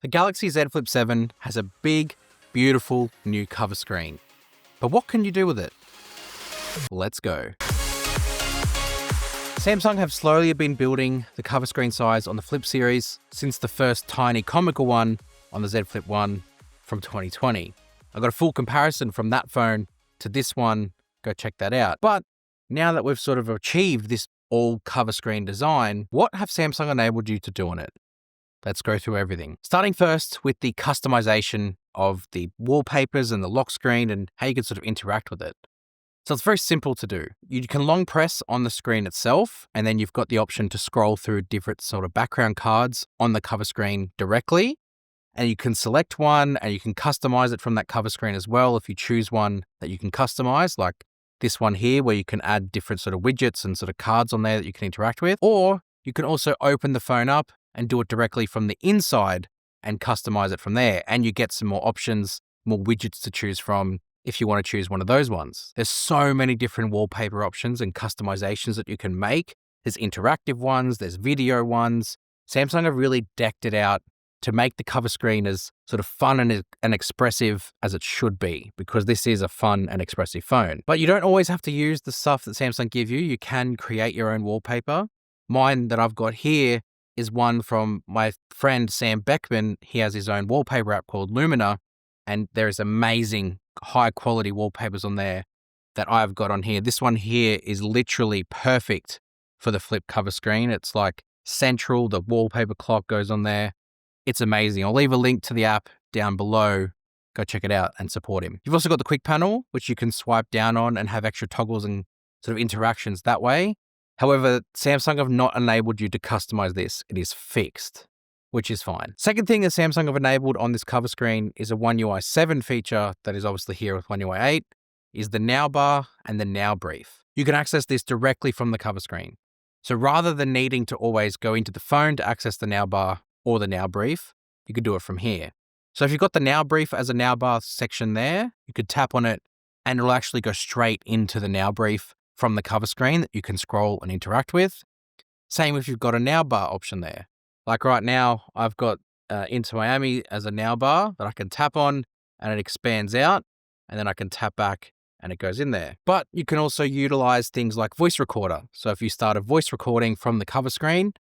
The Galaxy Z Flip 7 has a big, beautiful new cover screen. But what can you do with it? Let's go. Samsung have slowly been building the cover screen size on the Flip series since the first tiny comical one on the Z Flip 1 from 2020. I got a full comparison from that phone to this one. Go check that out. But now that we've sort of achieved this all cover screen design, what have Samsung enabled you to do on it? Let's go through everything. Starting first with the customization of the wallpapers and the lock screen and how you can sort of interact with it. So it's very simple to do. You can long press on the screen itself, and then you've got the option to scroll through different sort of background cards on the cover screen directly. And you can select one and you can customize it from that cover screen as well if you choose one that you can customize, like this one here where you can add different sort of widgets and sort of cards on there that you can interact with. Or you can also open the phone up and do it directly from the inside and customize it from there. And you get some more options, more widgets to choose from if you want to choose one of those ones. There's so many different wallpaper options and customizations that you can make. There's interactive ones, there's video ones. Samsung have really decked it out to make the cover screen as sort of fun and expressive as it should be, because this is a fun and expressive phone. But you don't always have to use the stuff that Samsung give you. You can create your own wallpaper. Mine that I've got here is one from my friend Sam Beckman. He has his own wallpaper app called Lumina, and there's amazing high quality wallpapers on there that I've got on here. This one here is literally perfect for the Flip cover screen. It's like central, the wallpaper clock goes on there. It's amazing. I'll leave a link to the app down below. Go check it out and support him. You've also got the quick panel, which you can swipe down on and have extra toggles and sort of interactions that way. However, Samsung have not enabled you to customize this. It is fixed, which is fine. Second thing that Samsung have enabled on this cover screen is a oneui 7 feature that is obviously here with oneui 8, is the Now bar and the Now brief. You can access this directly from the cover screen. So rather than needing to always go into the phone to access the Now bar or the Now brief, you could do it from here. So if you've got the Now brief as a Now bar section there, you could tap on it and it'll actually go straight into the Now brief from the cover screen that you can scroll and interact with. Same if you've got a Now bar option there. Like right now, I've got Into Miami as a Now bar that I can tap on and it expands out, and then I can tap back and it goes in there. But you can also utilize things like voice recorder. So if you start a voice recording from the cover screen,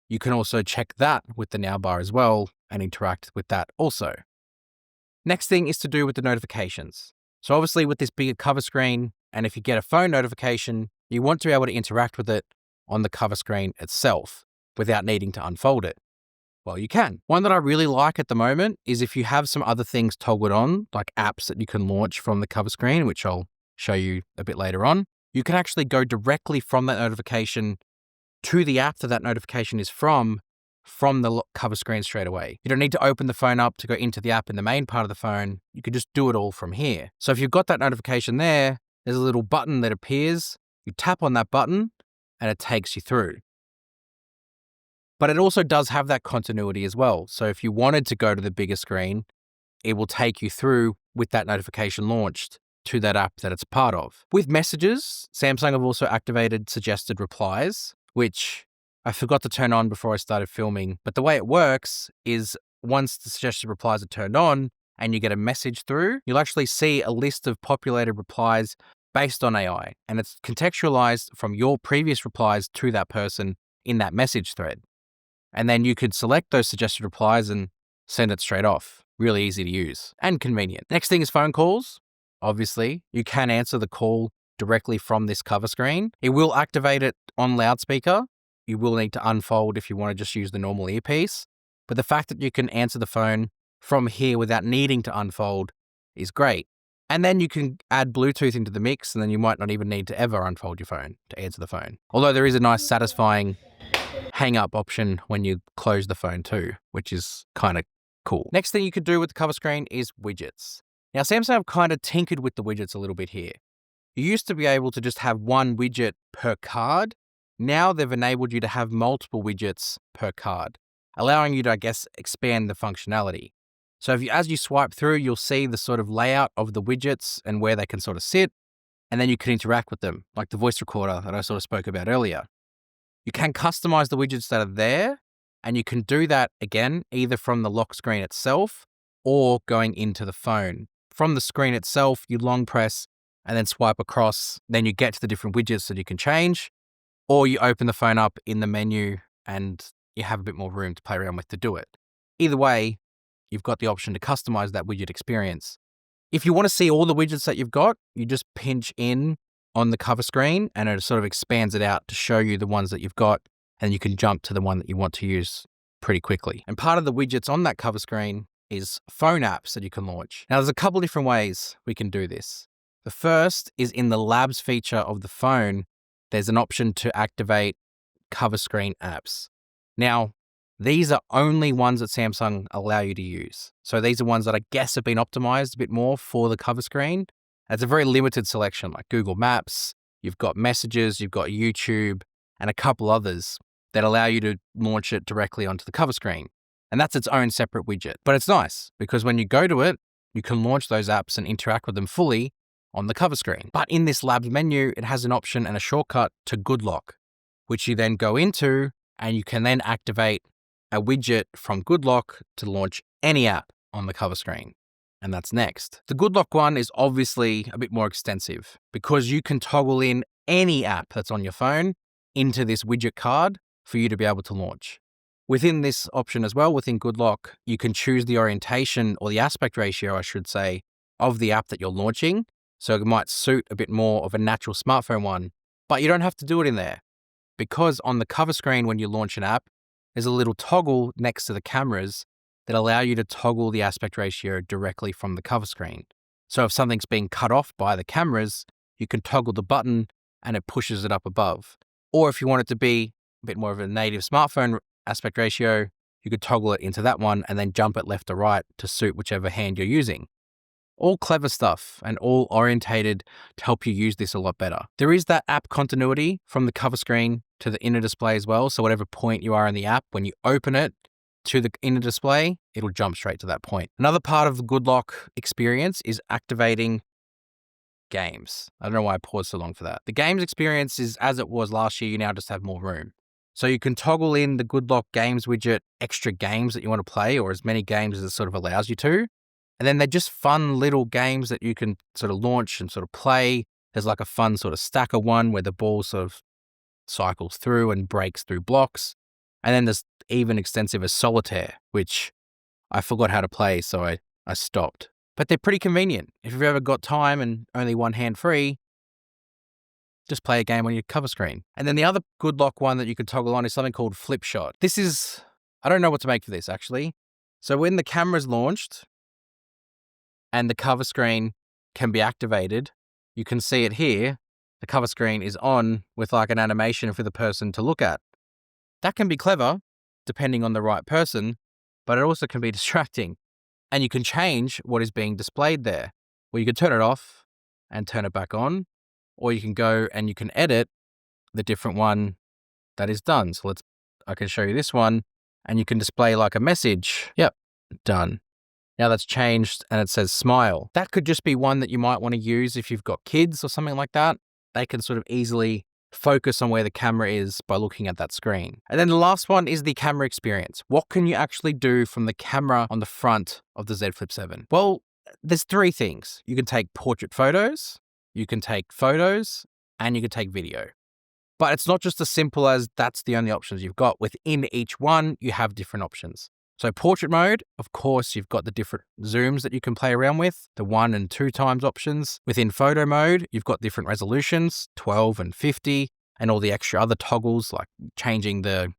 you can also check that with the Now bar as well and interact with that also. Next thing is to do with the notifications. So obviously with this bigger cover screen, and if you get a phone notification, you want to be able to interact with it on the cover screen itself without needing to unfold it. Well, you can. One that I really like at the moment is if you have some other things toggled on, like apps that you can launch from the cover screen, which I'll show you a bit later on, you can actually go directly from that notification to the app that notification is from the cover screen straight away. You don't need to open the phone up to go into the app in the main part of the phone. You can just do it all from here. So if you've got that notification there, there's a little button that appears. You tap on that button and it takes you through. But it also does have that continuity as well. So if you wanted to go to the bigger screen, it will take you through with that notification launched to that app that it's part of. With messages, Samsung have also activated suggested replies, which I forgot to turn on before I started filming. But the way it works is once the suggested replies are turned on and you get a message through, you'll actually see a list of populated replies based on AI. And it's contextualized from your previous replies to that person in that message thread. And then you could select those suggested replies and send it straight off. Really easy to use and convenient. Next thing is phone calls. Obviously, you can answer the call directly from this cover screen. It will activate it on loudspeaker. You will need to unfold if you want to just use the normal earpiece. But the fact that you can answer the phone from here without needing to unfold is great. And then you can add Bluetooth into the mix, and then you might not even need to ever unfold your phone to answer the phone. Although there is a nice satisfying hang up option when you close the phone too, which is kind of cool. Next thing you could do with the cover screen is widgets. Now, Samsung have kind of tinkered with the widgets a little bit here. You used to be able to just have one widget per card. Now they've enabled you to have multiple widgets per card, allowing you to, I guess, expand the functionality. So as you swipe through, you'll see the sort of layout of the widgets and where they can sort of sit, and then you can interact with them, like the voice recorder that I sort of spoke about earlier. You can customize the widgets that are there, And you can do that again, either from the lock screen itself or going into the phone. From the screen itself, you long press and then swipe across. Then you get to the different widgets that you can change, or you open the phone up in the menu and you have a bit more room to play around with to do it. Either way, you've got the option to customize that widget experience. If you want to see all the widgets that you've got, you just pinch in on the cover screen and it sort of expands it out to show you the ones that you've got, and you can jump to the one that you want to use pretty quickly. And part of the widgets on that cover screen is phone apps that you can launch. Now, there's a couple different ways we can do this. The first is in the Labs feature of the phone, there's an option to activate cover screen apps. Now, these are only ones that Samsung allow you to use. So these are ones that I guess have been optimized a bit more for the cover screen. It's a very limited selection, like Google Maps, you've got Messages, you've got YouTube, and a couple others that allow you to launch it directly onto the cover screen. And that's its own separate widget. But it's nice because when you go to it, you can launch those apps and interact with them fully on the cover screen. But in this Labs menu, it has an option and a shortcut to Good Lock, which you then go into and you can then activate a widget from Good Lock to launch any app on the cover screen. And that's next. The Good Lock one is obviously a bit more extensive because you can toggle in any app that's on your phone into this widget card for you to be able to launch. Within this option as well, within Good Lock, you can choose the orientation or the aspect ratio, I should say, of the app that you're launching. So it might suit a bit more of a natural smartphone one, but you don't have to do it in there because on the cover screen, when you launch an app, there's a little toggle next to the cameras that allow you to toggle the aspect ratio directly from the cover screen. So if something's being cut off by the cameras, you can toggle the button and it pushes it up above. Or if you want it to be a bit more of a native smartphone aspect ratio, you could toggle it into that one and then jump it left or right to suit whichever hand you're using. All clever stuff and all orientated to help you use this a lot better. There is that app continuity from the cover screen to the inner display as well. So whatever point you are in the app, when you open it to the inner display, it'll jump straight to that point. Another part of the Good Lock experience is activating games. I don't know why I paused so long for that. The games experience is as it was last year, you now just have more room. So you can toggle in the Good Lock Games widget, extra games that you want to play, or as many games as it sort of allows you to. And then they're just fun little games that you can sort of launch and sort of play. There's like a fun sort of stacker one where the ball sort of cycles through and breaks through blocks. And then there's even extensive as solitaire, which I forgot how to play, so I stopped. But they're pretty convenient. If you've ever got time and only one hand free, just play a game on your cover screen. And then the other Good Lock one that you could toggle on is something called Flip Shot. This is, I don't know what to make of this actually. So when the camera's launched and the cover screen can be activated, you can see it here. The cover screen is on with like an animation for the person to look at. That can be clever depending on the right person, but it also can be distracting. And you can change what is being displayed there. Well, you can turn it off and turn it back on, or you can go and you can edit the different one that is done. So I can show you this one and you can display like a message. Yep, done. Now that's changed and it says smile. That could just be one that you might want to use if you've got kids or something like that. They can sort of easily focus on where the camera is by looking at that screen. And then the last one is the camera experience. What can you actually do from the camera on the front of the Z Flip 7? Well, there's three things. You can take portrait photos, you can take photos, and you can take video. But it's not just as simple as that's the only options you've got. Within each one, you have different options. So portrait mode, of course, you've got the different zooms that you can play around with, the 1 and 2 times options. Within photo mode, you've got different resolutions, 12 and 50, and all the extra other toggles like changing the,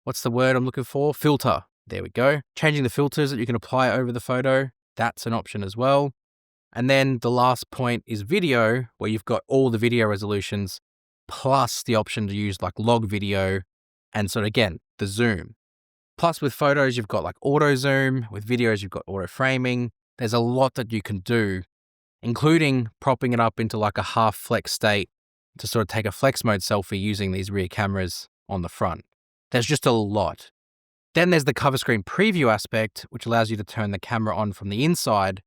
what's the word I'm looking for? Filter. There we go. Changing the filters that you can apply over the photo. That's an option as well. And then the last point is video, where you've got all the video resolutions, plus the option to use like log video and sort of, again, the zoom. Plus with photos, you've got like auto zoom. With videos, you've got auto framing. There's a lot that you can do, including propping it up into like a half flex state to sort of take a flex mode selfie using these rear cameras on the front. There's just a lot. Then there's the cover screen preview aspect, which allows you to turn the camera on from the inside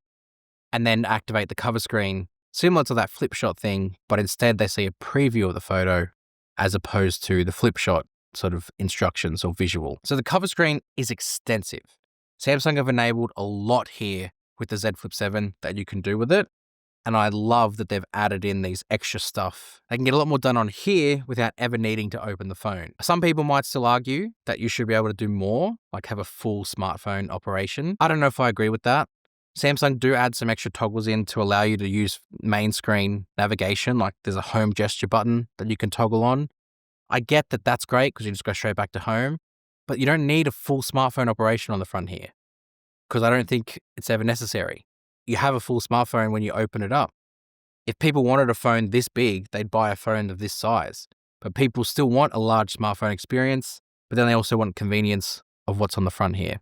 and then activate the cover screen, similar to that flip shot thing, but instead they see a preview of the photo as opposed to the flip shot sort of instructions or visual. So the cover screen is extensive. Samsung have enabled a lot here with the Z Flip 7 that you can do with it. And I love that they've added in these extra stuff. They can get a lot more done on here without ever needing to open the phone. Some people might still argue that you should be able to do more, like have a full smartphone operation. I don't know if I agree with that. Samsung do add some extra toggles in to allow you to use main screen navigation, like there's a home gesture button that you can toggle on. I get that that's great because you just go straight back to home, but you don't need a full smartphone operation on the front here because I don't think it's ever necessary. You have a full smartphone when you open it up. If people wanted a phone this big, they'd buy a phone of this size. But people still want a large smartphone experience, but then they also want convenience of what's on the front here.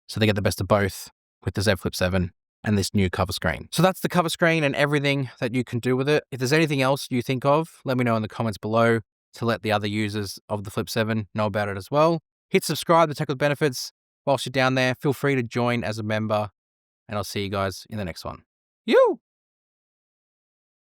So they get the best of both with the Z Flip 7 and this new cover screen. So that's the cover screen and everything that you can do with it. If there's anything else you think of, let me know in the comments below to let the other users of the Flip 7 know about it as well. Hit subscribe to Tech with Benefits. Whilst you're down there, feel free to join as a member. And I'll see you guys in the next one. You!